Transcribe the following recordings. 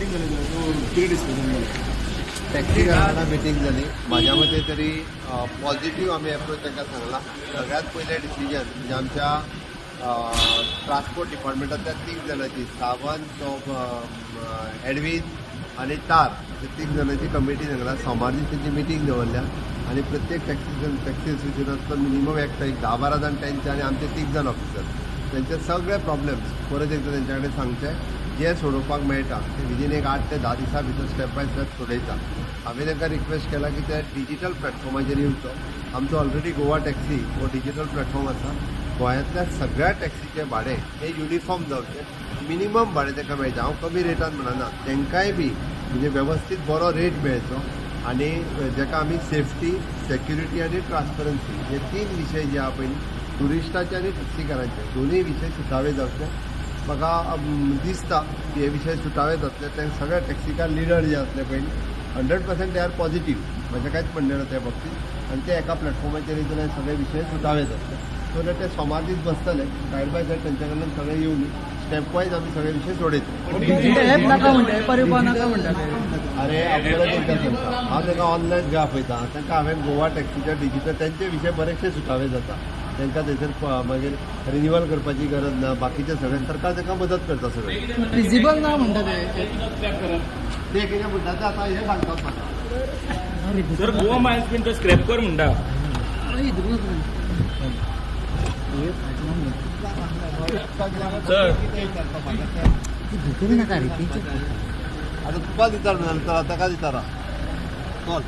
Meeting झाली किती discussion झालं टॅक्सी वाला मिटींग जाली म्हाज्या मते तरी पॉझिटिव्ह आम्ही अप्रोच तांकां सांगला. सगळ्यात पयलें डिसिजन म्हणजे आमच्या ट्रान्सपोर्ट डिपार्टमेंटाच्या 3 जाणांची सावंत एडवीन आणि तार अशा 3 जाणांची कमिटी सांगला. सोमार दीस तेंची मिटींग दवरल्या आणि प्रत्येक टॅक्सी एसोसिएशनांतलो मिनिमम एकटो एक 10-12 जाण तेंचे आणि आमचे 3 जाण ऑफिसर तेंचे सगळे प्रॉब्लेम्स परत एकदा तेंच्या कडेन सांगचे जे सोडोवपाक मेळटा ते विदीन एक 8 ते 10 दिसां भितर स्टेप बाय स्टेप सोडयता. हांवें तांकां रिक्वेस्ट केला की ते डिजिटल प्लॅटफॉर्माचेर येवचो. आमचो ऑलरेडी गोवा टॅक्सी हो डिजिटल प्लॅटफॉर्म आसा. गोंयांतल्या सगळ्या टॅक्सीचें भाडें हे युनिफॉर्म जावचें. मिनिमम भाडें तांकां मेळचें. हांव कमी रेटान म्हणना, तांकांय बी म्हणजे वेवस्थीत बरो रेट मेळचो आणि जाका आमी सेफ्टी, सेक्युरिटी आणि ट्रान्सपरन्सी हे 3 विशय जे आहा पळय टुरिस्टाचे आणि टॅक्सीकारांचे दोनूय विशय सुटावे जावचे. म्हाका दिसता की हे विशय सुटावे जातले. ते सगळे टॅक्सीकार लिडर जे आसले पळय 100% दे आर पॉझिटिव्ह. म्हजें कांयच म्हणणें ना त्या बाबतींत आणि ते एका प्लॅटफॉर्माचेर येतले सगळे विशय सुटावे जातले. सो ते सोमार दीस बसतले सायड बाय सायड तेंच्या कडल्यान सगळे येवन स्टेप वायज आमी सगळे विशय सोडयतले. अरे आपल्याला तेंकां सांगता हांव तांकां ऑनलायन जे आपयता तांकां हांवें गोवा टॅक्सीच्या डिजिटल तेंचे विशय बरेचशे सुटावे जाता. तांकां थंयसर मागीर रिन्युअल करपाची गरज ना. बाकीचे सगळे सरकार तांकां मदत करता. सगळे विजिबल ना म्हणटा ते कितें म्हणटा ते आतां हे सांगतात म्हाका. सर गोवा मायल्स बीन तो स्क्रॅप कर म्हणटा. आता तुका दिता तर ताका दिता चल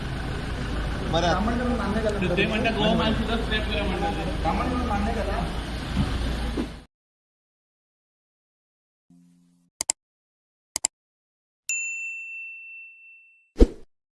बरें. ते म्हणटा गोवा मायल्स सुद्धा स्क्रॅप करा म्हणटा.